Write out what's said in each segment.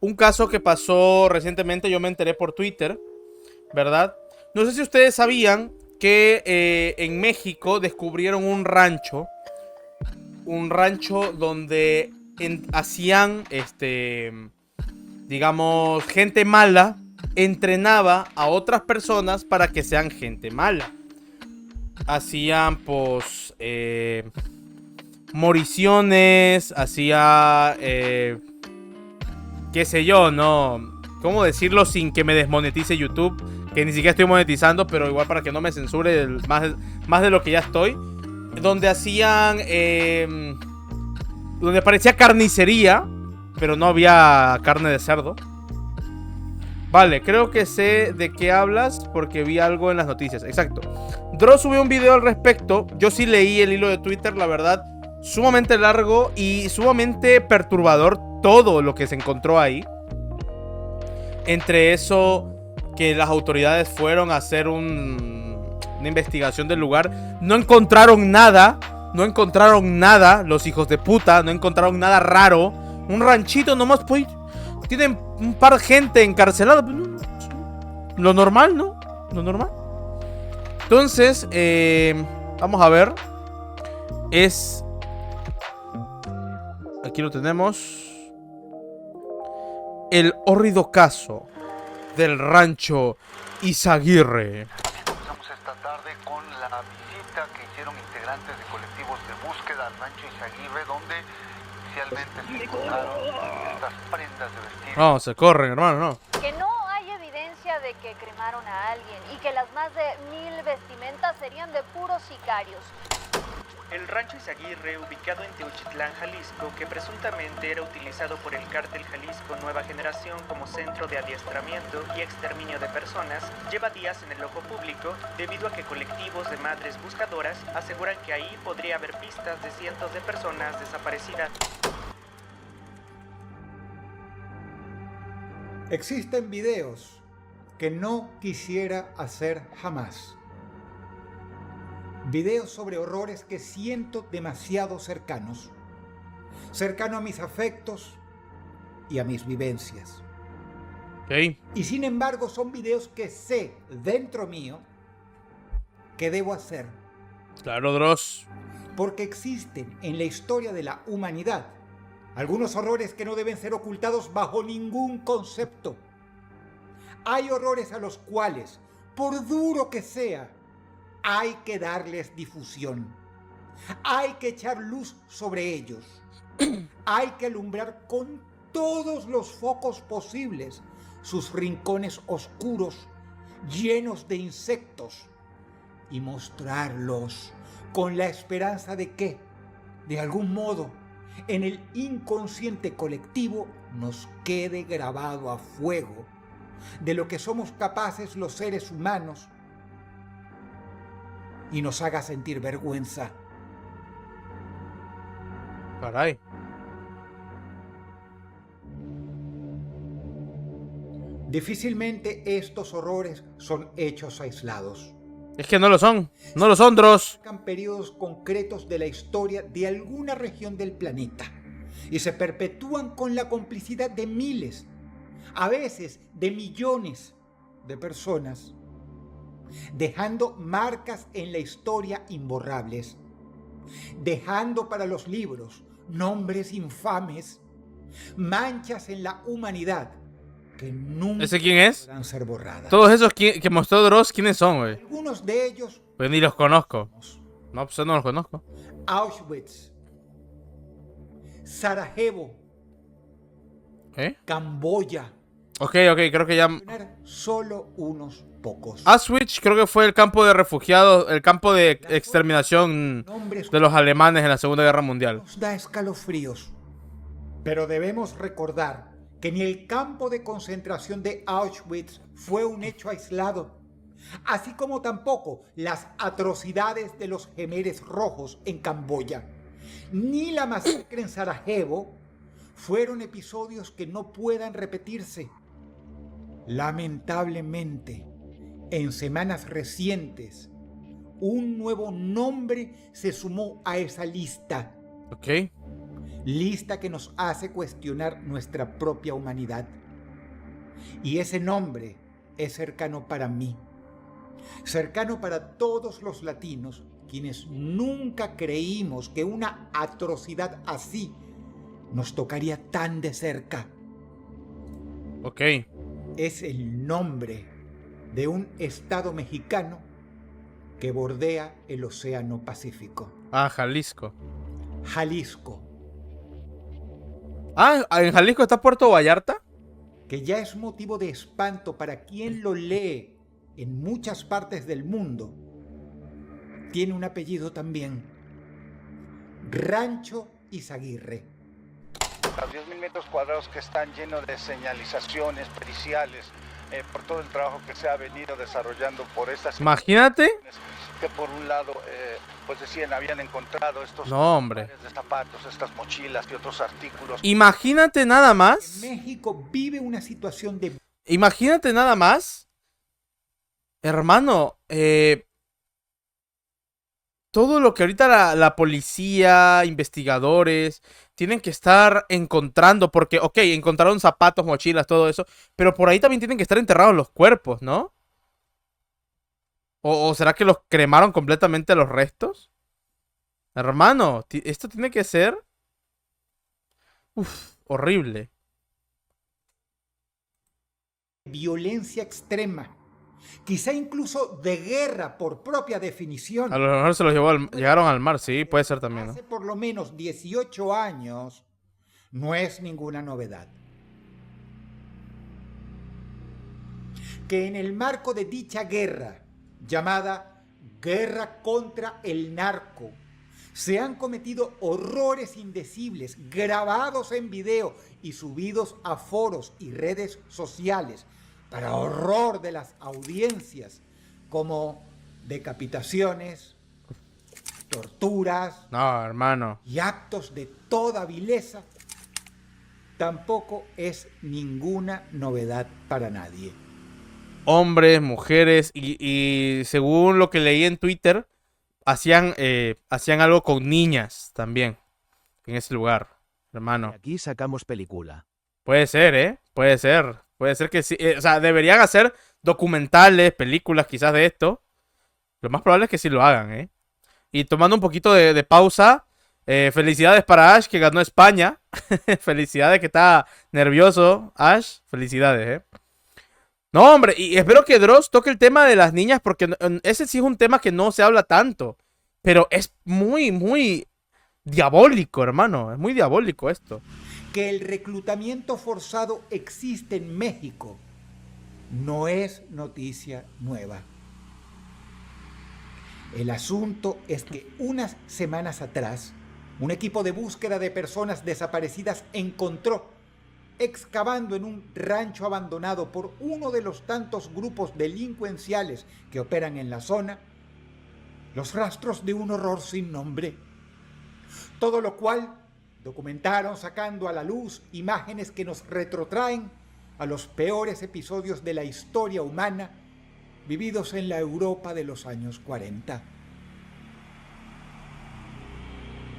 un caso que pasó recientemente, yo me enteré por Twitter, ¿verdad? No sé si ustedes sabían que en México descubrieron un rancho donde hacían, digamos, gente mala entrenaba a otras personas para que sean gente mala. Hacían, pues, moriciones, hacía, qué sé yo, ¿no? ¿Cómo decirlo sin que me desmonetice YouTube? Que ni siquiera estoy monetizando, pero igual para que no me censure más de lo que ya estoy. Donde hacían, donde parecía carnicería, pero no había carne de cerdo. Vale, creo que sé de qué hablas porque vi algo en las noticias. Exacto. Dross subió un video al respecto. Yo sí leí el hilo de Twitter, la verdad. Sumamente largo y sumamente perturbador todo lo que se encontró ahí. Entre eso, que las autoridades fueron a hacer una investigación del lugar. No encontraron nada. No encontraron nada, los hijos de puta. No encontraron nada raro. Un ranchito nomás, pues. Tienen un par de gente encarcelada. Lo normal, ¿no? Lo normal. Entonces, vamos a ver. Es... Aquí lo tenemos. El hórrido caso del rancho Izaguirre. Comenzamos esta tarde con la visita que hicieron integrantes de colectivos de búsqueda al rancho Izaguirre, donde inicialmente se encontraron estas prendas de vestir. No, se corren, hermano, no. Que no hay evidencia de que cremaron a alguien y que las más de 1000 vestimentas serían de puros sicarios. El rancho Izaguirre, ubicado en Teuchitlán, Jalisco, que presuntamente era utilizado por el cártel Jalisco Nueva Generación como centro de adiestramiento y exterminio de personas, lleva días en el ojo público debido a que colectivos de madres buscadoras aseguran que ahí podría haber pistas de cientos de personas desaparecidas. Existen videos que no quisiera hacer jamás. Videos sobre horrores que siento demasiado cercanos. Cercano a mis afectos y a mis vivencias. Ok. Y sin embargo son videos que sé dentro mío que debo hacer. Claro, Dross. Porque existen en la historia de la humanidad algunos horrores que no deben ser ocultados bajo ningún concepto. Hay horrores a los cuales, por duro que sea, hay que darles difusión. Hay que echar luz sobre ellos. Hay que alumbrar con todos los focos posibles sus rincones oscuros, llenos de insectos, y mostrarlos con la esperanza de que, de algún modo, en el inconsciente colectivo nos quede grabado a fuego de lo que somos capaces los seres humanos y nos haga sentir vergüenza. Caray. Difícilmente estos horrores son hechos aislados. Es que no lo son. No lo son, Dross. Marcan periodos concretos de la historia de alguna región del planeta y se perpetúan con la complicidad de miles, a veces de millones de personas, dejando marcas en la historia imborrables, dejando para los libros nombres infames, manchas en la humanidad que nunca ¿Ese quién es? podrán ser borradas. Todos esos que mostró Dross, ¿quiénes son, güey? Algunos de ellos, Pues ni los conozco. No, pues no los conozco. Auschwitz, Sarajevo, ¿Eh? Camboya, Ok, creo que ya... solo unos pocos. Auschwitz creo que fue el campo de refugiados, el campo de exterminación de los alemanes en la Segunda Guerra Mundial. Nos da escalofríos. Pero debemos recordar que ni el campo de concentración de Auschwitz fue un hecho aislado, así como tampoco las atrocidades de los Jemeres Rojos en Camboya, ni la masacre en Sarajevo fueron episodios que no puedan repetirse. Lamentablemente, en semanas recientes, un nuevo nombre se sumó a esa lista. Ok. Lista que nos hace cuestionar nuestra propia humanidad. Y ese nombre es cercano para mí, cercano para todos los latinos, quienes nunca creímos que una atrocidad así nos tocaría tan de cerca. Ok. Es el nombre de un estado mexicano que bordea el Océano Pacífico. Ah, Jalisco. Jalisco, Ah, ¿en Jalisco está Puerto Vallarta? que ya es motivo de espanto para quien lo lee en muchas partes del mundo, tiene un apellido también: Rancho Izaguirre. Los 10.000 metros cuadrados que están llenos de señalizaciones periciales por todo el trabajo que se ha venido desarrollando por estas... Imagínate. Que por un lado, pues decían, habían encontrado estos... No, hombre. pares de zapatos, estas mochilas y otros artículos. Imagínate nada más. México vive una situación de Imagínate nada más. Hermano, todo lo que ahorita la policía, investigadores, tienen que estar encontrando, porque, ok, encontraron zapatos, mochilas, todo eso, pero por ahí también tienen que estar enterrados los cuerpos, ¿no? ¿O será que los cremaron completamente los restos? Hermano, esto tiene que ser... Uf, horrible. violencia extrema, quizá incluso de guerra por propia definición. A lo mejor se los llegaron al mar, sí, puede ser también, ¿no? Hace por lo menos 18 años no es ninguna novedad. Que en el marco de dicha guerra, llamada Guerra contra el Narco, se han cometido horrores indecibles, grabados en video y subidos a foros y redes sociales, para horror de las audiencias, como decapitaciones, torturas, No, hermano. y actos de toda vileza, tampoco es ninguna novedad para nadie. Hombres, mujeres, y según lo que leí en Twitter, hacían algo con niñas también en ese lugar, hermano. Aquí sacamos película. Puede ser, ¿eh? Puede ser. Puede ser que sí. O sea, deberían hacer documentales, películas quizás de esto. Lo más probable es que sí lo hagan, ¿eh? Y tomando un poquito de pausa, felicidades para Ash, que ganó España. Felicidades, que está nervioso, Ash. Felicidades, ¿eh? No, hombre, y espero que Dross toque el tema de las niñas, porque ese sí es un tema que no se habla tanto. Pero es muy, muy diabólico, hermano. Es muy diabólico esto. Que el reclutamiento forzado existe en México no es noticia nueva. El asunto es que unas semanas atrás, un equipo de búsqueda de personas desaparecidas encontró, excavando en un rancho abandonado por uno de los tantos grupos delincuenciales que operan en la zona, los rastros de un horror sin nombre. Todo lo cual documentaron sacando a la luz imágenes que nos retrotraen a los peores episodios de la historia humana vividos en la Europa de los años 40.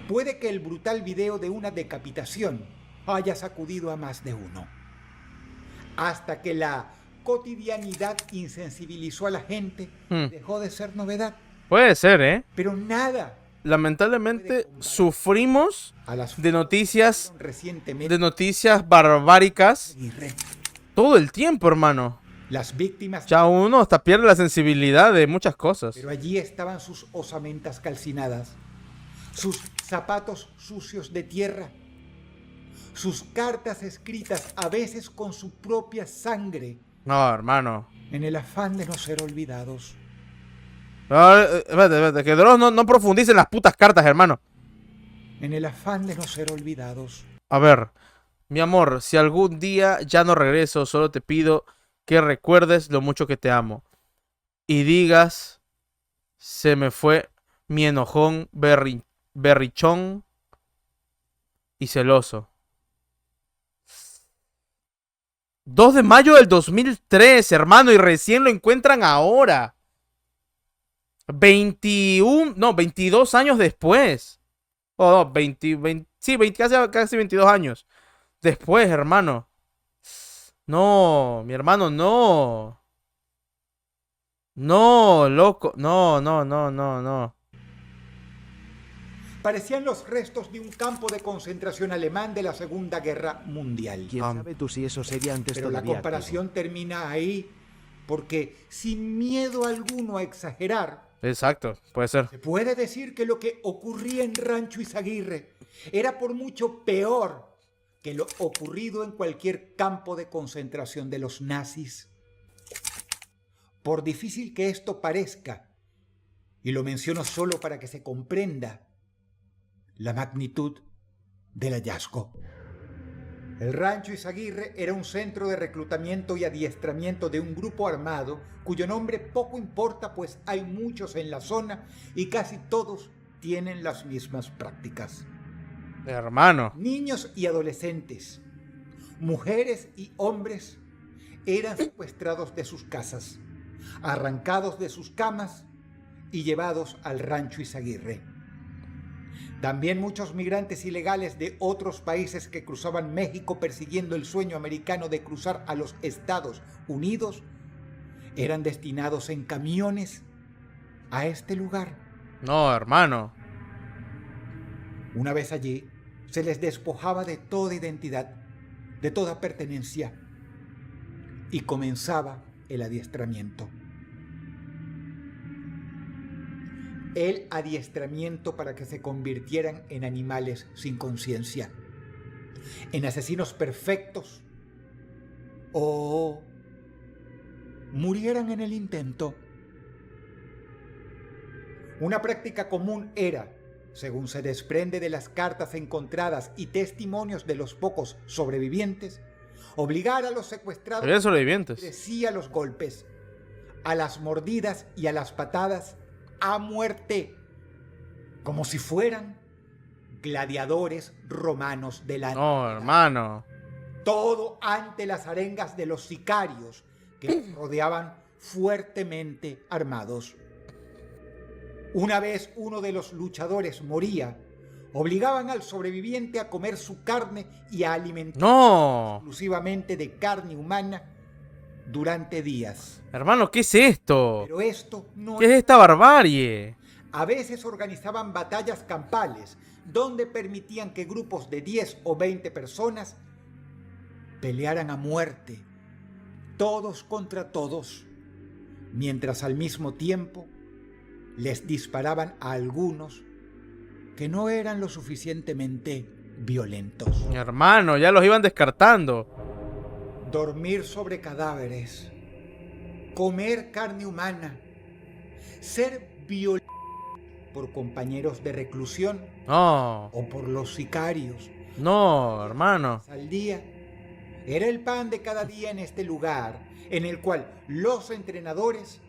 Puede que el brutal video de una decapitación haya sacudido a más de uno, hasta que la cotidianidad insensibilizó a la gente, dejó de ser novedad. Puede ser, ¿eh? Pero nada. Lamentablemente sufrimos A las de noticias recientemente barbáricas Aguirre. todo el tiempo, hermano. Las víctimas, Ya uno hasta pierde la sensibilidad de muchas cosas. pero allí estaban sus osamentas calcinadas, sus zapatos sucios de tierra, sus cartas escritas a veces con su propia sangre, No, hermano. en el afán de no ser olvidados. No, espérate, que Dross no profundice en las putas cartas, hermano. En el afán de no ser olvidados. A ver, mi amor, si algún día ya no regreso, solo te pido que recuerdes lo mucho que te amo. Y digas, se me fue mi enojón berrichón y celoso. 2 de mayo del 2003, hermano, y recién lo encuentran ahora. 22 años después. Oh, no, Sí, casi 22 años. Después, hermano. No, mi hermano, no. No, loco. No, no, no, no, no. Parecían los restos de un campo de concentración alemán de la Segunda Guerra Mundial. ¿Quién sabe tú si eso sería antes Pero la todavía comparación termina ahí porque, sin miedo alguno a exagerar, Exacto, puede ser. se puede decir que lo que ocurría en Rancho Izaguirre era por mucho peor que lo ocurrido en cualquier campo de concentración de los nazis. Por difícil que esto parezca, y lo menciono solo para que se comprenda la magnitud del hallazgo. El Rancho Izaguirre era un centro de reclutamiento y adiestramiento de un grupo armado cuyo nombre poco importa, pues hay muchos en la zona y casi todos tienen las mismas prácticas. Hermano. Niños y adolescentes, mujeres y hombres eran secuestrados de sus casas, arrancados de sus camas y llevados al Rancho Izaguirre. También muchos migrantes ilegales de otros países que cruzaban México persiguiendo el sueño americano de cruzar a los Estados Unidos eran destinados en camiones a este lugar. No, hermano. Una vez allí, se les despojaba de toda identidad, de toda pertenencia, y comenzaba el adiestramiento. El adiestramiento para que se convirtieran en animales sin conciencia, en asesinos perfectos, o murieran en el intento. Una práctica común era, según se desprende de las cartas encontradas y testimonios de los pocos sobrevivientes, obligar a los secuestrados Había sobrevivientes. a los golpes, a las mordidas y a las patadas a muerte, como si fueran gladiadores romanos de la No, hermano. todo ante las arengas de los sicarios que los rodeaban fuertemente armados. Una vez uno de los luchadores moría, obligaban al sobreviviente a comer su carne y a alimentarse No. exclusivamente de carne humana durante días. Hermano, ¿qué es esto? Pero esto no ¿Qué es esta barbarie? A veces organizaban batallas campales donde permitían que grupos de 10 o 20 personas pelearan a muerte, todos contra todos, mientras al mismo tiempo les disparaban a algunos que no eran lo suficientemente violentos. Mi hermano, ya los iban descartando. Dormir sobre cadáveres, comer carne humana, ser violado por compañeros de reclusión No. o por los sicarios No, hermano. al día, era el pan de cada día en este lugar, en el cual los entrenadores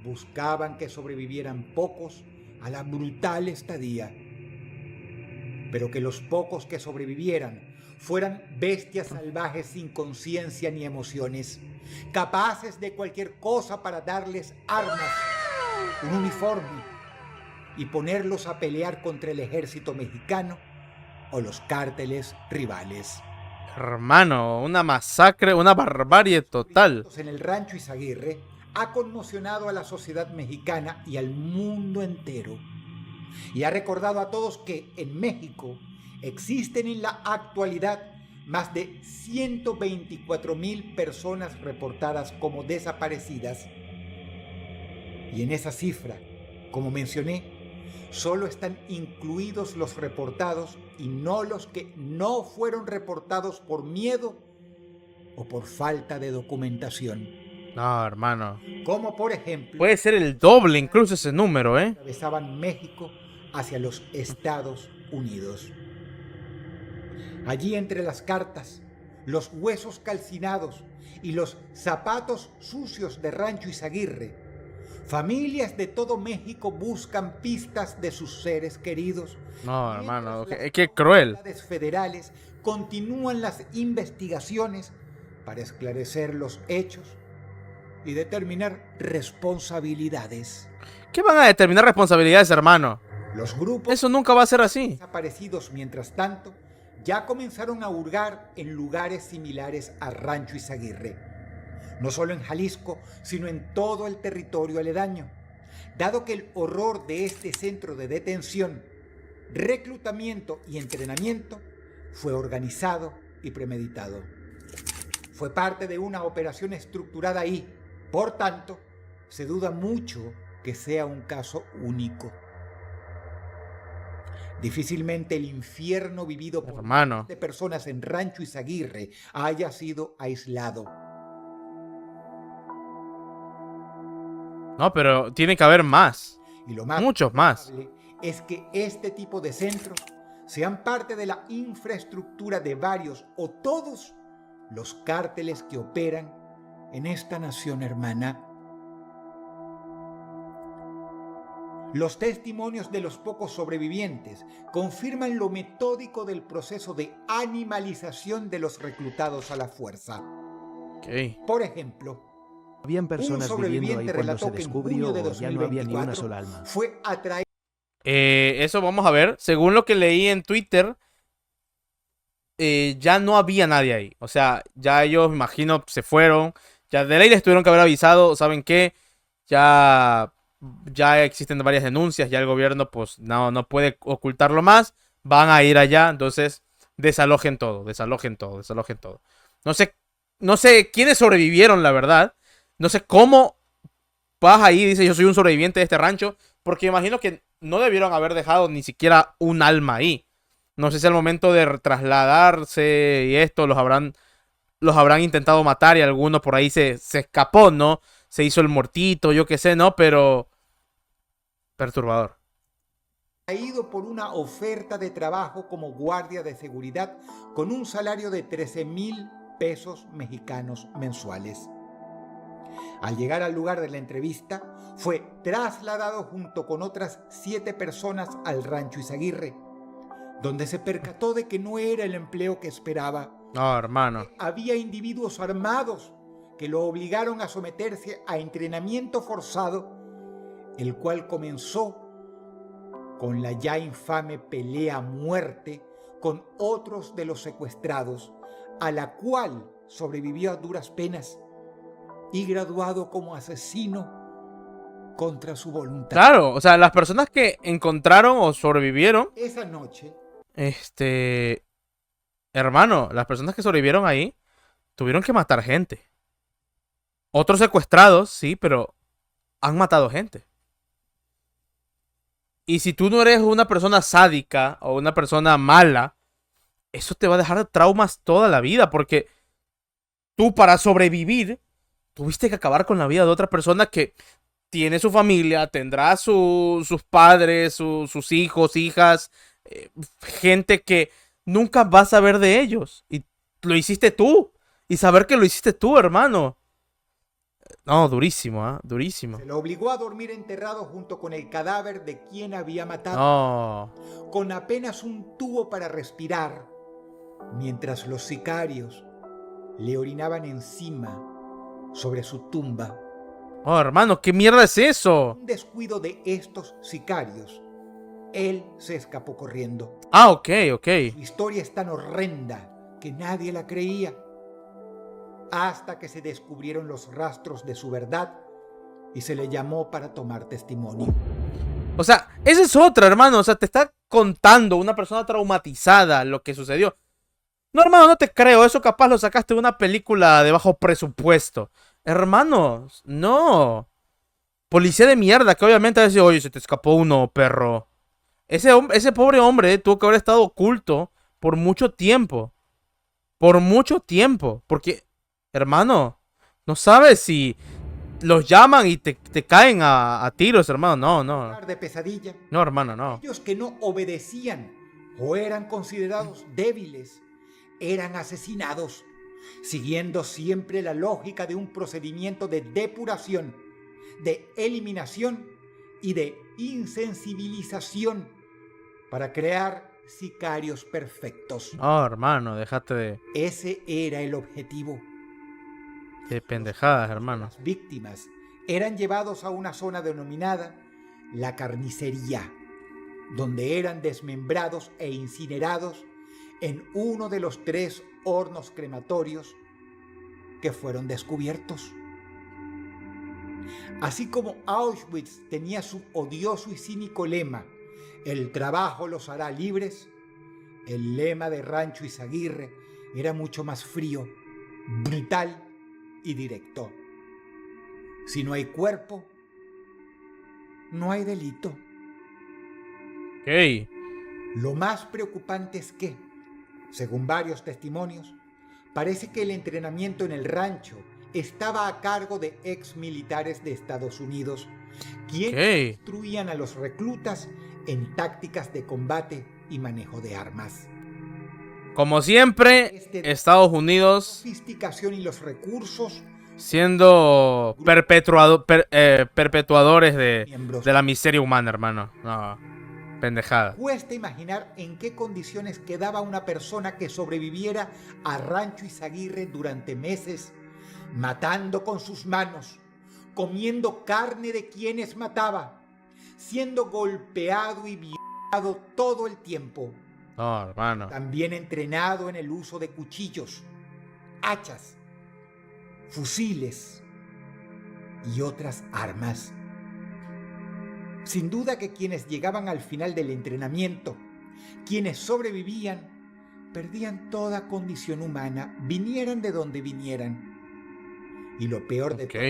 buscaban que sobrevivieran pocos a la brutal estadía, pero que los pocos que sobrevivieran fueran bestias salvajes sin conciencia ni emociones, capaces de cualquier cosa para darles armas, un uniforme y ponerlos a pelear contra el ejército mexicano o los cárteles rivales. Hermano, una masacre, una barbarie total. En el Rancho Izaguirre ha conmocionado a la sociedad mexicana y al mundo entero, y ha recordado a todos que en México existen en la actualidad más de 124,000 personas reportadas como desaparecidas. Y en esa cifra, como mencioné, solo están incluidos los reportados y no los que no fueron reportados por miedo o por falta de documentación. No, hermano. Como por ejemplo, Puede ser el doble incluso ese número, ¿eh? atravesaban México hacia los Estados Unidos. Allí, entre las cartas, los huesos calcinados y los zapatos sucios de Rancho Izaguirre, familias de todo México buscan pistas de sus seres queridos. No, hermano, Mientras qué las cruel. autoridades federales continúan las investigaciones para esclarecer los hechos y determinar responsabilidades. ¿Qué van a determinar responsabilidades, hermano? Los grupos Eso nunca va a ser así. desaparecidos, mientras tanto, ya comenzaron a hurgar en lugares similares a Rancho Izaguirre, no solo en Jalisco, sino en todo el territorio aledaño, dado que el horror de este centro de detención, reclutamiento y entrenamiento fue organizado y premeditado. Fue parte de una operación estructurada y, por tanto, se duda mucho que sea un caso único. Difícilmente el infierno vivido por Hermano. de personas en Rancho Izaguirre haya sido aislado. No, pero tiene que haber más. Y lo más Muchos más. probable es que este tipo de centros sean parte de la infraestructura de varios o todos los cárteles que operan en esta nación hermana. Los testimonios de los pocos sobrevivientes confirman lo metódico del proceso de animalización de los reclutados a la fuerza. Ok. Por ejemplo, Habían personas un viviendo ahí sobreviviente cuando se relató que en descubrió junio de o ya no había ni una 2024 sola alma. fue atraído Eso vamos a ver. Según lo que leí en Twitter, ya no había nadie ahí. O sea, ya ellos, me imagino, se fueron. Ya de ley les tuvieron que haber avisado. ¿Saben qué? Ya existen varias denuncias. Ya el gobierno, pues, no puede ocultarlo más. Van a ir allá. Entonces, desalojen todo. Desalojen todo. Desalojen todo. No sé quiénes sobrevivieron, la verdad. No sé cómo vas ahí y dices, yo soy un sobreviviente de este rancho. Porque imagino que no debieron haber dejado ni siquiera un alma ahí. No sé si al momento de trasladarse y esto los habrán intentado matar y alguno por ahí se escapó, ¿no? Se hizo el muertito, yo qué sé, ¿no? Pero perturbador. por una oferta de trabajo como guardia de seguridad con un salario de 13,000 pesos mexicanos mensuales. Al llegar al lugar de la entrevista, fue trasladado junto con otras 7 personas al Rancho Izaguirre, donde se percató de que no era el empleo que esperaba. No, hermano. Había individuos armados que lo obligaron a someterse a entrenamiento forzado, el cual comenzó con la ya infame pelea a muerte con otros de los secuestrados, a la cual sobrevivió a duras penas y graduado como asesino contra su voluntad. Claro, o sea, las personas que encontraron o sobrevivieron, Esa noche, hermano, las personas que sobrevivieron ahí tuvieron que matar gente. Otros secuestrados, sí, pero han matado gente. Y si tú no eres una persona sádica o una persona mala, eso te va a dejar traumas toda la vida, porque tú para sobrevivir tuviste que acabar con la vida de otra persona que tiene su familia, tendrá sus padres, sus hijos, hijas, gente que nunca vas a ver de ellos. Y lo hiciste tú. Y saber que lo hiciste tú, hermano. No, durísimo, ¿eh? Durísimo. se lo obligó a dormir enterrado junto con el cadáver de quien había matado, No. con apenas un tubo para respirar, mientras los sicarios le orinaban encima sobre su tumba. Oh, hermano, ¿qué mierda es eso? Un descuido de estos sicarios, él se escapó corriendo. Ah, ok. Su historia es tan horrenda que nadie la creía, hasta que se descubrieron los rastros de su verdad y se le llamó para tomar testimonio. O sea, esa es otra, hermano. O sea, te está contando una persona traumatizada lo que sucedió. No, hermano, no te creo. Eso capaz lo sacaste de una película de bajo presupuesto. Hermanos, no. Policía de mierda que obviamente va a decir, oye, se te escapó uno, perro. Ese pobre hombre tuvo que haber estado oculto por mucho tiempo. Por mucho tiempo. Porque, hermano, no sabes si los llaman y te caen a tiros, hermano. No. De pesadilla, No, hermano, no. aquellos que no obedecían o eran considerados débiles eran asesinados, siguiendo siempre la lógica de un procedimiento de depuración, de eliminación y de insensibilización para crear sicarios perfectos. No, hermano, déjate Ese era el objetivo. de pendejadas, hermano. Las víctimas eran llevados a una zona denominada la carnicería, donde eran desmembrados e incinerados en uno de los 3 hornos crematorios que fueron descubiertos. Así como Auschwitz tenía su odioso y cínico lema, el trabajo los hará libres, el lema de Rancho Izaguirre era mucho más frío, brutal y directo. Si no hay cuerpo, no hay delito. Ok. Lo más preocupante es que, según varios testimonios, parece que el entrenamiento en el rancho estaba a cargo de ex militares de Estados Unidos, quienes instruían a los reclutas en tácticas de combate y manejo de armas. Como siempre, Estados Unidos Sofisticación y los recursos siendo perpetuadores de la miseria humana, hermano. No, pendejada. Cuesta imaginar en qué condiciones quedaba una persona que sobreviviera a Rancho Izaguirre durante meses, matando con sus manos, comiendo carne de quienes mataba, siendo golpeado y violado todo el tiempo. No, hermano. También entrenado en el uso de cuchillos, hachas, fusiles y otras armas. Sin duda que quienes llegaban al final del entrenamiento, quienes sobrevivían, perdían toda condición humana, vinieran de donde vinieran. Y lo peor de todo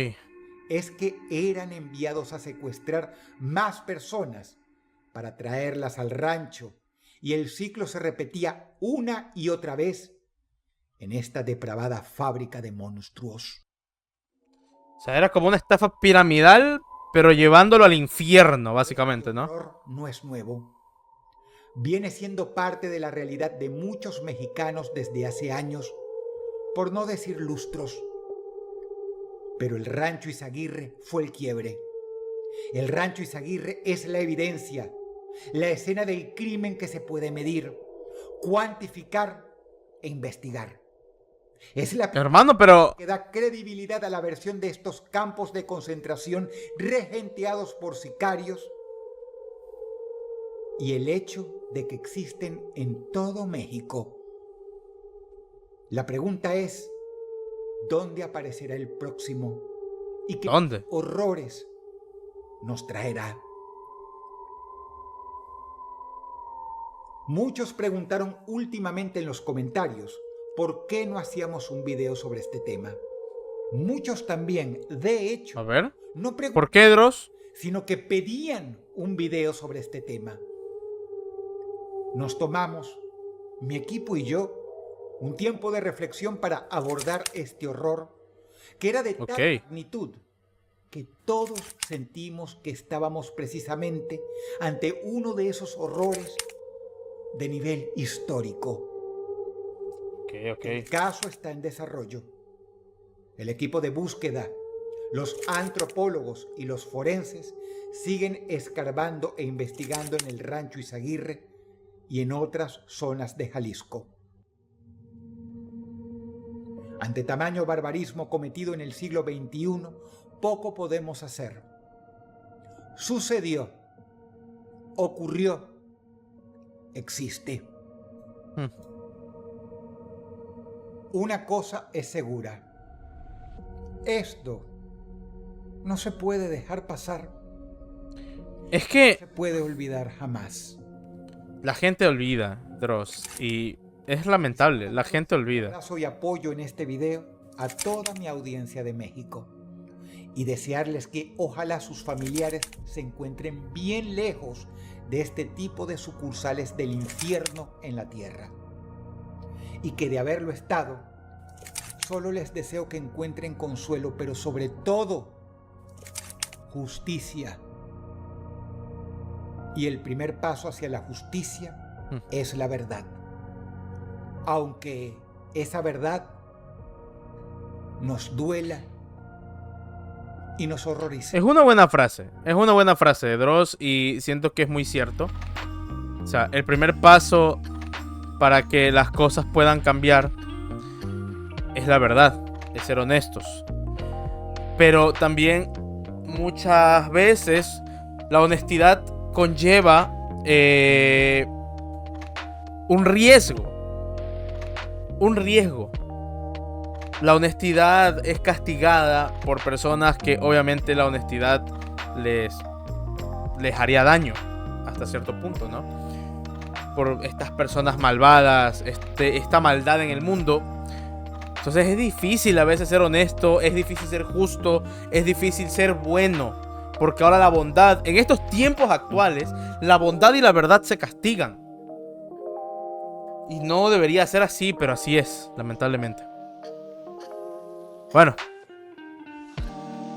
es que eran enviados a secuestrar más personas para traerlas al rancho, y el ciclo se repetía una y otra vez en esta depravada fábrica de monstruos. O sea, era como una estafa piramidal, pero llevándolo al infierno, básicamente, ¿no? El horror no es nuevo. Viene siendo parte de la realidad de muchos mexicanos desde hace años, por no decir lustros. Pero el Rancho Izaguirre fue el quiebre. El Rancho Izaguirre es la evidencia, la escena del crimen que se puede medir, cuantificar e investigar. Es la hermano, pero que da credibilidad a la versión de estos campos de concentración regenteados por sicarios y el hecho de que existen en todo México. La pregunta es, ¿dónde aparecerá el próximo? ¿Y qué horrores nos traerá? Muchos preguntaron últimamente en los comentarios ¿por qué no hacíamos un video sobre este tema? Muchos también, de hecho, a ver, no ¿por qué, Dross? Sino que pedían un video sobre este tema. Nos tomamos, mi equipo y yo, un tiempo de reflexión para abordar este horror, que era de tal magnitud que todos sentimos que estábamos precisamente ante uno de esos horrores de nivel histórico. El caso está en desarrollo. El equipo de búsqueda, los antropólogos y los forenses siguen escarbando e investigando en el Rancho Izaguirre y en otras zonas de Jalisco. Ante tamaño barbarismo cometido en el siglo XXI, poco podemos hacer. Sucedió, ocurrió, existe. Una cosa es segura. Esto no se puede dejar pasar. Es que no se puede olvidar jamás. La gente olvida, Dross, y es lamentable, la gente olvida. Un abrazo y apoyo en este video a toda mi audiencia de México y desearles que ojalá sus familiares se encuentren bien lejos de este tipo de sucursales del infierno en la tierra. Y que de haberlo estado, solo les deseo que encuentren consuelo, pero sobre todo, justicia. Y el primer paso hacia la justicia es la verdad. Aunque esa verdad nos duela y nos horrorice. Es una buena frase de Dross, y siento que es muy cierto. O sea, el primer paso para que las cosas puedan cambiar es la verdad, es ser honestos. Pero también muchas veces la honestidad conlleva un riesgo. Un riesgo. La honestidad es castigada por personas que obviamente la honestidad les haría daño hasta cierto punto, ¿no? Por estas personas malvadas, esta maldad en el mundo. Entonces es difícil a veces ser honesto, es difícil ser justo, es difícil ser bueno. Porque ahora la bondad, en estos tiempos actuales, la bondad y la verdad se castigan. Y no debería ser así, pero así es, lamentablemente. Bueno.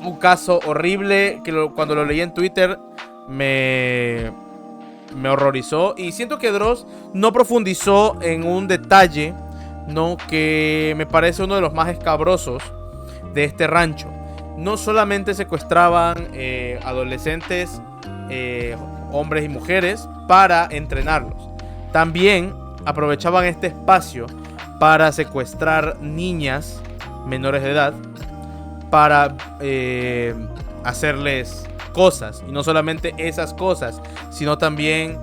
Un caso horrible que cuando lo leí en Twitter me horrorizó. Y siento que Dross no profundizó en un detalle, ¿no? Que me parece uno de los más escabrosos de este rancho. No solamente secuestraban adolescentes, hombres y mujeres, para entrenarlos. También aprovechaban este espacio para secuestrar niñas menores de edad, para hacerles cosas. Y no solamente esas cosas, sino también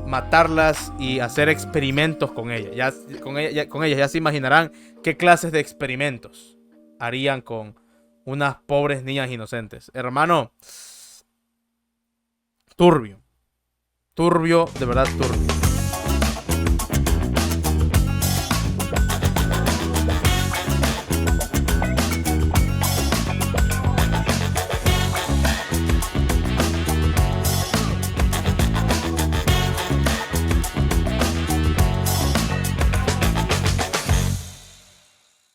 matarlas y hacer experimentos con ellas. Con ellas ya se imaginarán qué clases de experimentos harían con unas pobres niñas inocentes. Hermano, turbio. Turbio, de verdad turbio.